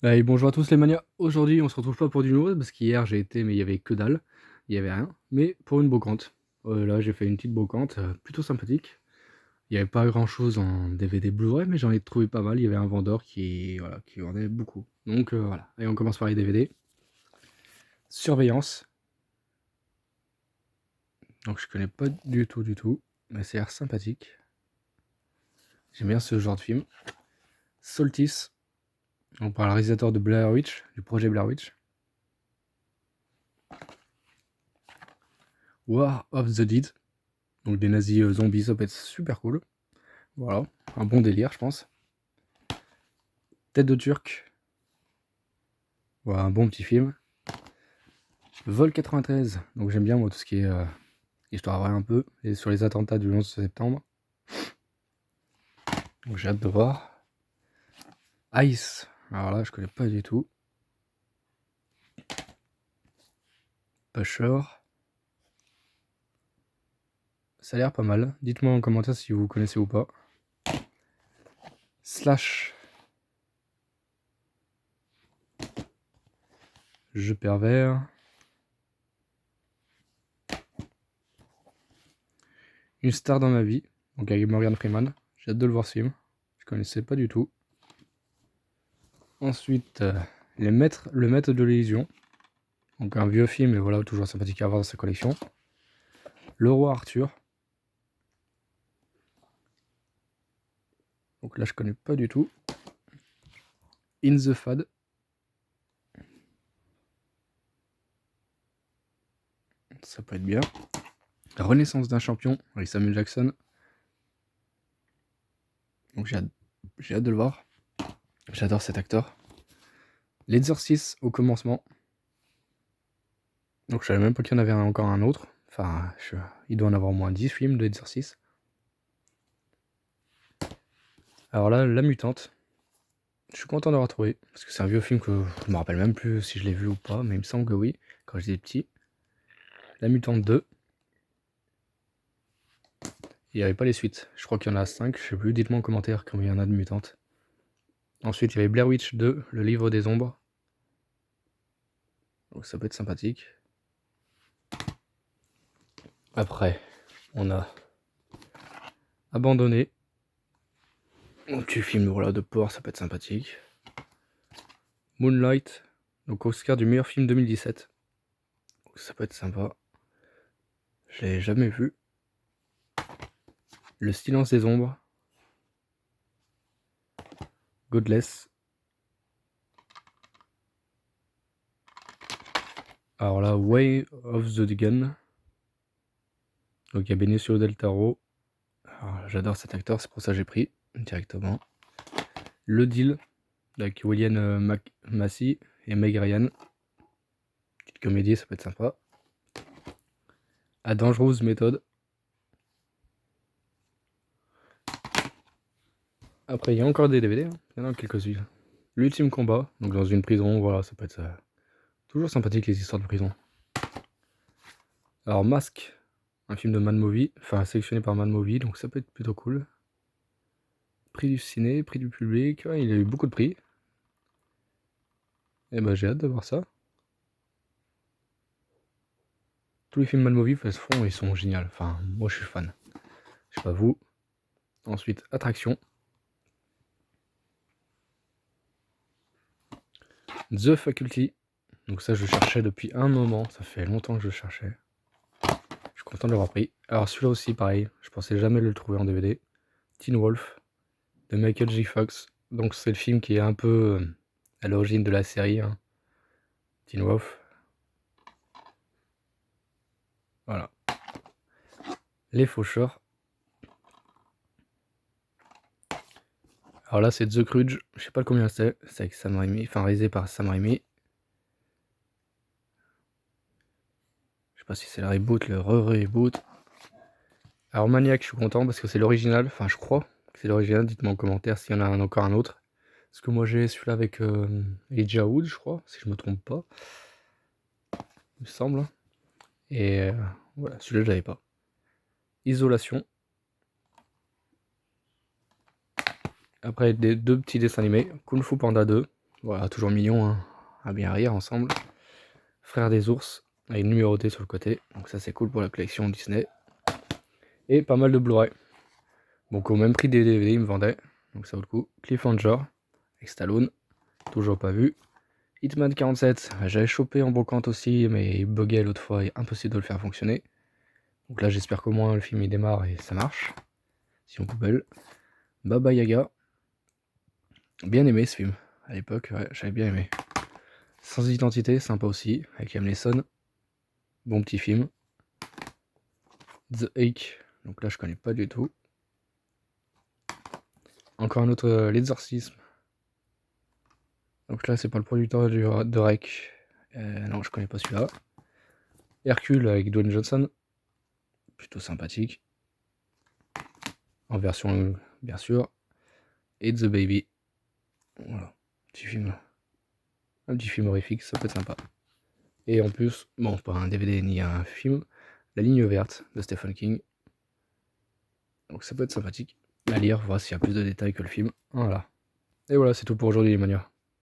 Allez, bonjour à tous les manias. Aujourd'hui, on se retrouve pas pour du nouveau parce qu'hier j'ai été, mais il y avait que dalle, il y avait rien. Mais pour une brocante. Là, j'ai fait une petite brocante plutôt sympathique. Il y avait pas grand chose en DVD Blu-ray, mais j'en ai trouvé pas mal. Il y avait un vendeur qui vendait beaucoup. Donc voilà. Et on commence par les DVD. Surveillance. Donc je connais pas du tout, mais c'est l'air sympathique. J'aime bien ce genre de film. Soltis. On parle réalisateur de Blair Witch, du projet Blair Witch. War of the Dead. Donc des nazis zombies, ça peut être super cool. Voilà, un bon délire, je pense. Tête de Turc. Voilà, un bon petit film. Vol 93. Donc j'aime bien moi tout ce qui est histoire vraie un peu. Et sur les attentats du 11 septembre. Donc j'ai hâte de voir. Ice. Alors là, je connais pas du tout. Pusher. Ça a l'air pas mal. Dites-moi en commentaire si vous connaissez ou pas. Slash. Je pervers. Une star dans ma vie. Donc avec Morgan Freeman. J'ai hâte de le voir ce film. Je connaissais pas du tout. Ensuite, le maître de l'illusion. Donc un vieux film, et voilà, toujours sympathique à avoir dans sa collection. Le roi Arthur. Donc là, je connais pas du tout. In the Fad. Ça peut être bien. La renaissance d'un champion avec Samuel Jackson. Donc j'ai hâte de le voir. J'adore cet acteur. L'Exorcist au commencement. Donc je savais même pas qu'il y en avait encore un autre. Enfin, il doit en avoir au moins 10 films de l'Exorcist. Alors là, La Mutante. Je suis content d'avoir trouvé. Parce que c'est un vieux film que je me rappelle même plus si je l'ai vu ou pas. Mais il me semble que oui, quand j'étais petit. La Mutante 2. Il n'y avait pas les suites. Je crois qu'il y en a 5. Je sais plus. Dites-moi en commentaire combien il y en a de mutantes. Ensuite, il y avait Blair Witch 2, le livre des ombres. Donc ça peut être sympathique. Après, on a Abandonné. Un petit film voilà, de port, ça peut être sympathique. Moonlight, donc Oscar du meilleur film 2017. Donc ça peut être sympa. Je l'ai jamais vu. Le silence des ombres. Godless. Alors là, Way of the Gun. Donc il y a Benicio del Toro. J'adore cet acteur, c'est pour ça que j'ai pris directement. Le Deal, avec William Macy et Meg Ryan. Petite comédie, ça peut être sympa. A Dangerous Method. Après, il y a encore des DVD, hein. Il y en a quelques-unes. L'ultime combat, donc dans une prison, voilà, ça peut être toujours sympathique les histoires de prison. Alors Mask, un film de Mad Movie, enfin sélectionné par Mad Movie, donc ça peut être plutôt cool. Prix du ciné, prix du public, ouais, il a eu beaucoup de prix. Et ben j'ai hâte de voir ça. Tous les films Mad Movie, de toute façon, ils sont géniaux. Enfin, moi je suis fan. Je sais pas vous. Ensuite, Attraction. The Faculty. Donc ça je cherchais depuis un moment, ça fait longtemps que je cherchais. Je suis content de l'avoir pris. Alors celui-là aussi pareil, je pensais jamais le trouver en DVD. Teen Wolf de Michael J. Fox. Donc c'est le film qui est un peu à l'origine de la série, hein. Teen Wolf. Voilà. Les Faucheurs. Alors là c'est The Croods, je sais pas combien c'est avec Sam Raimi, enfin réalisé par Sam Raimi. Je sais pas si c'est le reboot, le re-reboot. Alors Maniac, je suis content parce que c'est l'original, enfin je crois que c'est l'original, dites-moi en commentaire s'il y en a encore un autre. Parce que moi j'ai celui-là avec Elijah Wood, je crois, si je me trompe pas. Il me semble. Et voilà, celui-là je l'avais pas. Isolation. Après deux petits dessins animés. Kung Fu Panda 2. Voilà, toujours mignon, hein, à bien rire ensemble. Frère des ours, avec numéroté sur le côté, donc ça c'est cool pour la collection Disney. Et pas mal de Blu-ray. Donc au même prix des DVD, ils me vendaient, donc ça vaut le coup. Cliffhanger, avec Stallone, toujours pas vu. Hitman 47, j'avais chopé en brocante aussi, mais il buguait l'autre fois, et impossible de le faire fonctionner. Donc là j'espère qu'au moins le film il démarre et ça marche. Si on poubelle. Baba Yaga. Bien aimé ce film. À l'époque, ouais, j'avais bien aimé. Sans identité, sympa aussi, avec Liam Neeson. Bon petit film. The Hake, donc là je connais pas du tout. Encore un autre, L'Exorcisme. Donc là c'est pas le producteur de Rec. Non, je connais pas celui-là. Hercule avec Dwayne Johnson. Plutôt sympathique. En version, bien sûr. Et The Baby. Voilà, petit film. Un petit film horrifique, ça peut être sympa. Et en plus, bon, pas un DVD ni un film, La Ligne Verte de Stephen King. Donc ça peut être sympathique à lire, voir s'il y a plus de détails que le film. Voilà. Et voilà, c'est tout pour aujourd'hui les manias.